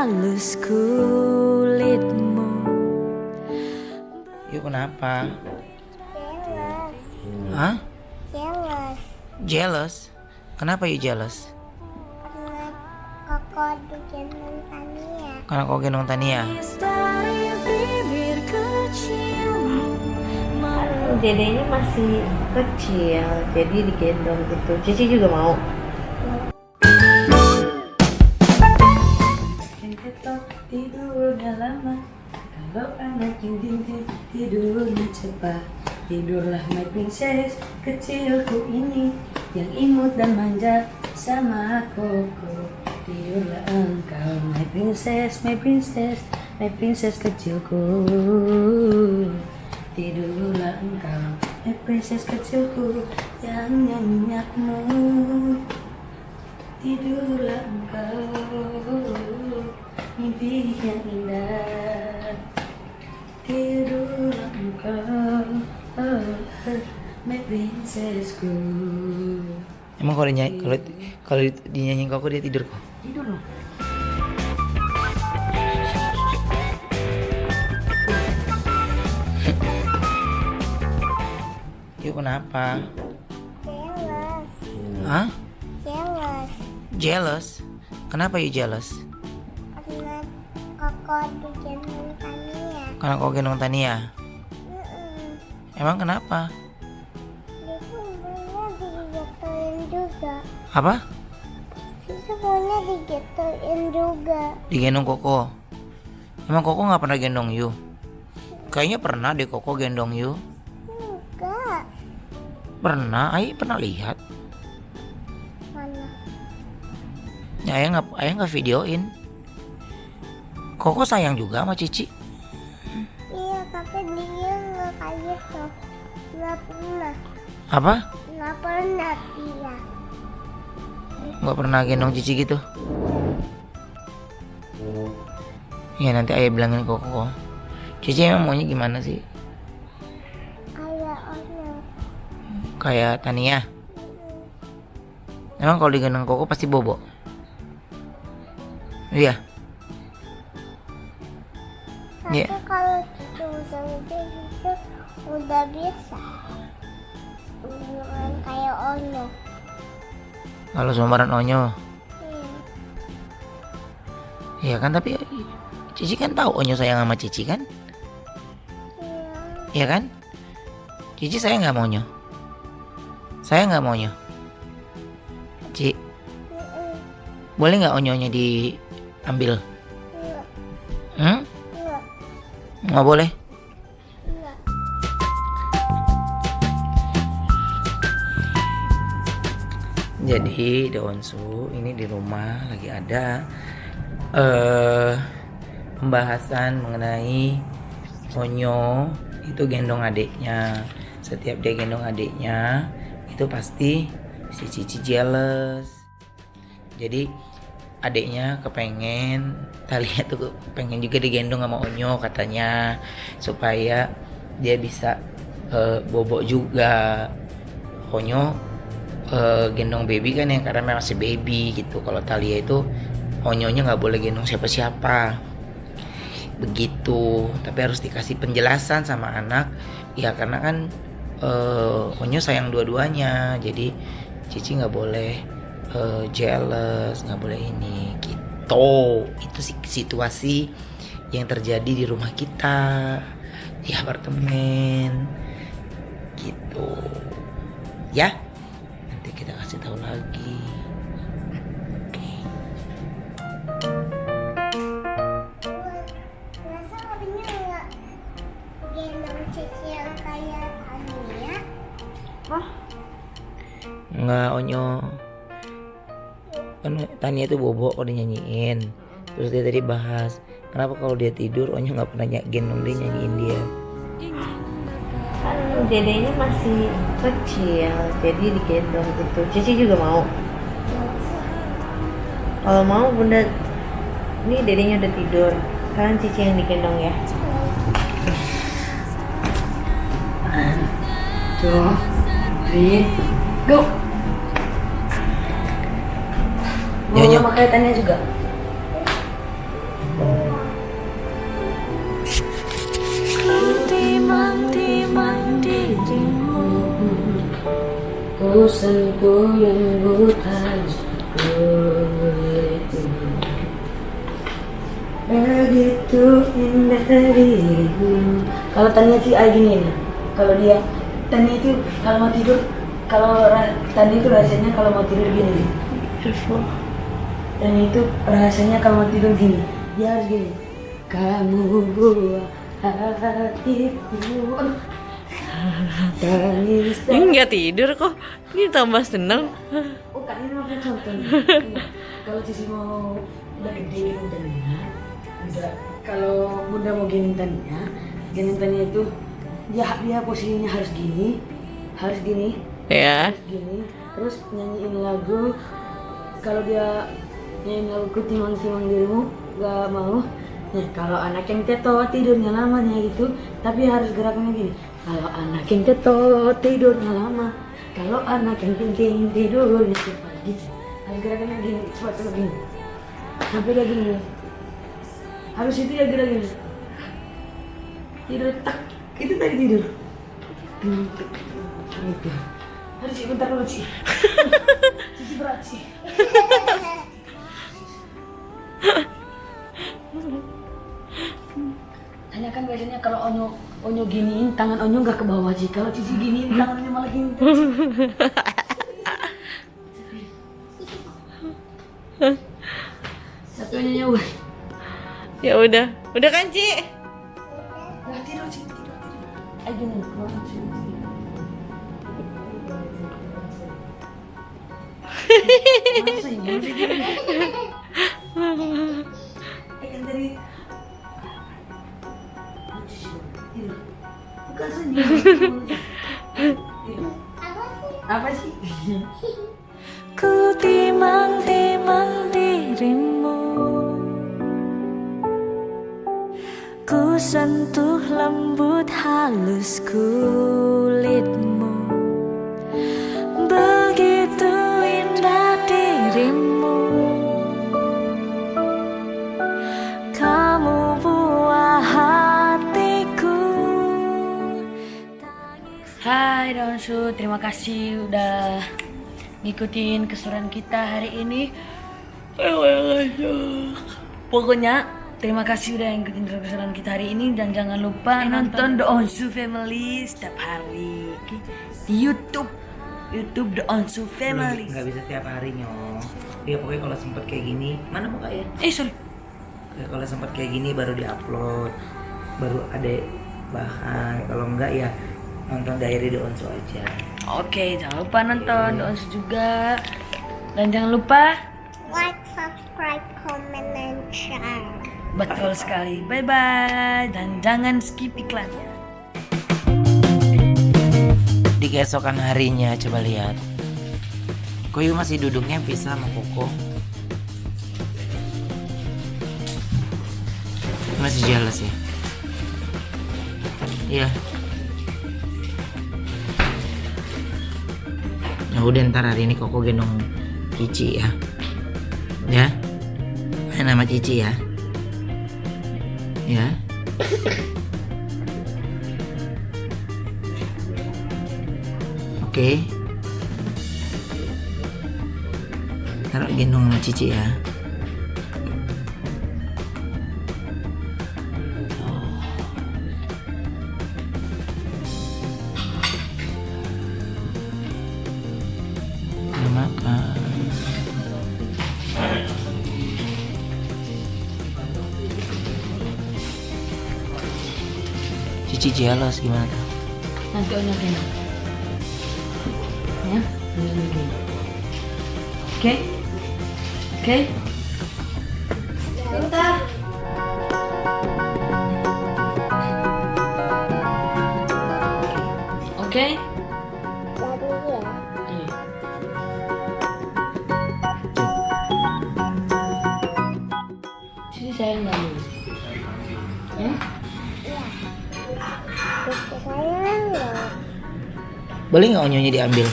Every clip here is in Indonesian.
halus kulitmu. Yuk, kenapa? Jealous. Hah? Jealous. Jealous? Kenapa you jealous? Karena kakak digendong Tania. Karena kau gendong Tania. Dari bibir kecilmu, Dedenya masih kecil, jadi digendong gitu. Cici juga mau. Tidur udah lama, kalau anak yang tidurnya cepat. Tidurlah my princess, kecilku ini yang imut dan manja sama koko. Tidurlah engkau my princess, my princess, my princess kecilku. Tidurlah engkau my princess kecilku yang nyenyakmu. Tidurlah engkau, mimpi yang indah. Tidurlah engkau, my princessku. Emang kalau dinyanyiin kok dia tidur kok? Tidur loh. Yuk, kenapa? Jealous. Hah? Jealous. Jealous? Kenapa you jealous? Karena kakak digendong Tania. Karena kau gendong Tania. Emang kenapa? Dia sebenarnya digituin juga. Apa? Dia sebenarnya digituin juga. Digendong Koko. Emang Koko nggak pernah gendong you? Kayaknya pernah deh Koko gendong you. Enggak. Pernah, Ayah pernah lihat. Mana? Ya, ayah nggak videoin. Koko sayang juga sama Cici. Iya, tapi dia nggak kayak gitu. Nggak pernah. Apa? Nggak pernah dia. Nggak pernah gendong Cici gitu. Ya, nanti ayah bilangin Koko. Cici emang maunya gimana sih? Kayak orang. Kayak Tania. Emang kalau digendong Koko pasti bobo? Iya. Tapi Iya. kalau itu udah bisa. Bukan kayak Ono. Kalau seumuran Onyo. Iya. Iya kan, tapi Cici kan tahu Onyo sayang sama Cici kan? Iya. Iya kan? Cici sayang nggak mau Onyo? Saya nggak mau Onyo. Ci, boleh nggak Onyonya diambil? Iya. Hmm? Iya. Nggak boleh. Iya. Jadi Deonsu ini di rumah lagi ada pembahasan mengenai Onyo itu gendong adiknya. Setiap dia gendong adiknya itu pasti si Cici jealous. Jadi adiknya kepengen, Talia tuh pengen juga digendong sama Onyo katanya, supaya dia bisa bobo juga. Onyo gendong baby kan ya, karena masih baby gitu. Kalau Talia itu Onyonya nggak boleh gendong siapa-siapa begitu, tapi harus dikasih penjelasan sama anak ya, karena kan Onyo sayang dua-duanya, jadi Cici nggak boleh jealous, nggak boleh ini gitu. Itu sih situasi yang terjadi di rumah kita di apartemen gitu ya. Nanti kita kasih tahu lagi. Masa abinya nggak gendong Cici yang kayak Tania? Nggak, Onyo kan Tania itu bobo kalau dinyanyiin. Terus dia tadi bahas kenapa kalau dia tidur Onyo nggak pernah gendong dia, nyanyiin dia. Kan dedenya masih kecil, jadi digendong gitu. Cici juga mau. Kalau mau bunda, ini dedenya udah tidur. Sekarang Cici yang digendong ya. 1, 2, 3, go. Nyonya. Mau pakai Tania juga? Ku sentuh lembut halus kulitmu, begitu indah dirimu. Kalau Tania sih gini nih. Kalau dia Tania itu kalau mau tidur, Tania itu rasanya kalau mau tidur gini. Tania itu rasanya kalau mau tidur gini. Dia harus gini. Kamu buah hatiku. Ini nggak tidur kok. Ini tambah seneng. Oh, Kak, ini mau contoh. Kalau Cici mau udah gede Tania, udah kalau Bunda mau gendong Tania itu dia posisinya harus gini, Ya. gini, terus nyanyiin lagu. Kalau dia nyanyiin lagu timang-timang dirimu, gak mau. Nah, kalau anak yang teto tidurnya lamanya gitu, tapi harus gerakannya gini. Kalau anak yang teto tidurnya lama, kalau anak yang penting tidurnya cepat gitu. Harus gerakannya gini, cepat gini. Sampai dia gini. Harus itu ya gerak gini. Tidur tak, itu tadi tidur. Gitu. Harus bentar dulu sih. Cici berat sih. Hanya kan biasanya kalau Onyo giniin tangan Onyo nggak ke bawah sih. Kalau Cici giniin tangannya malah gini. Satu Onyo nyoba. Ya udah kan Ci? Nah, tidur Ci, tidur. Ayo gini, bangun sini. Masa ini harus gini? Ayo dari tidur. Bukan senyum. Apa sih? Ku timang-timang dirimu, ku sentuh lembut halus kulitmu, begitu indah dirimu. Kamu buah hatiku. Hai Daunsu, terima kasih udah ngikutin keseruan kita hari ini. Pokoknya terima kasih udah ngikutin keseruan kita hari ini, dan jangan lupa nonton The Onsu Family setiap hari di YouTube The Onsu Family. Nggak bisa tiap hari nyong. Dia pokoknya kalau sempet kayak gini, mana buka ya? Sorry. Kalau sempet kayak gini baru diupload, baru ada bahan. Kalau enggak ya nonton Diary The Onsu aja. Oke, jangan lupa nonton The Onsu juga, dan jangan lupa Like, subscribe, comment, and share. betul sekali. Bye bye, dan jangan skip iklannya. Di keesokan harinya coba lihat, Koyu masih duduknya pisah sama Koko. Masih jealous ya? Iya. Ya udah, ntar hari ini Koko gendong Cici ya. Ya. Main nama Cici ya. Ya. Oke. Taruh gendong sama Cici ya. Udah makan. Cici jealous gimana? Nanti Onyo gendong. Ya, Onyo gendong. Oke? Oke? Bentar. Oke? Jadi ya. Sini sayang kamu. Ya? Sayang loh. Boleh nggak onyonya diambil?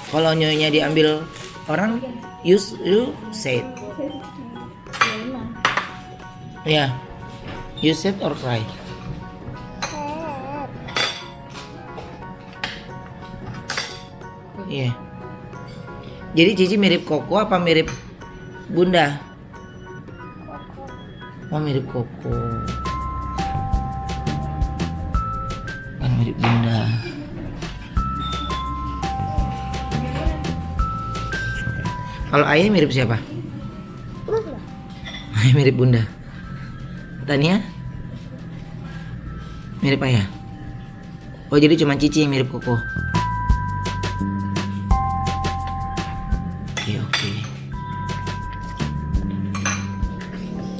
Kalau onyonya diambil orang, you say it. Ya, you said or cry. Iya. Jadi Cici mirip Koko apa mirip Bunda? Oh mirip Koko. Kan mirip Bunda. Kalau ayah mirip siapa? Bunda. Ayah mirip Bunda. Tania? Mirip ayah? Oh jadi cuma Cici yang mirip Koko. Oke.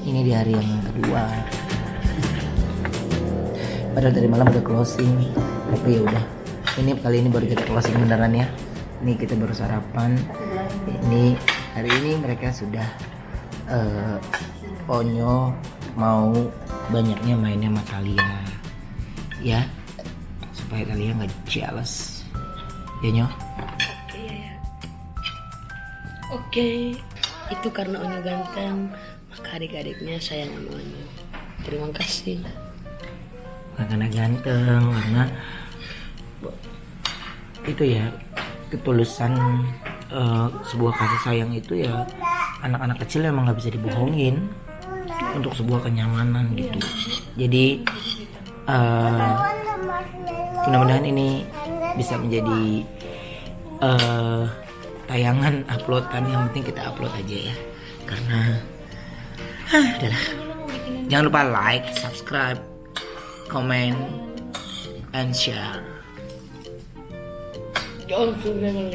Ini di hari yang kedua. Padahal dari malam udah closing, tapi ya udah. Ini kali ini baru kita closing beneran ya. Ini kita baru sarapan. Ini hari ini mereka sudah Onyo mau banyaknya mainnya sama Talia, ya supaya Talia nggak jealous, ya Nyo. Oke, itu karena Onyo ganteng, maka adik-adiknya sayang sama Onyo. Terima kasih. Bukan karena ganteng, karena itu ya ketulusan sebuah kasih sayang itu ya anak-anak kecil emang nggak bisa dibohongin untuk sebuah kenyamanan gitu. Jadi mudah-mudahan ini bisa menjadi tayangan uploadan, yang penting kita upload aja ya, karena udahlah. Jangan lupa like, subscribe, comment, and share. Jangan suruh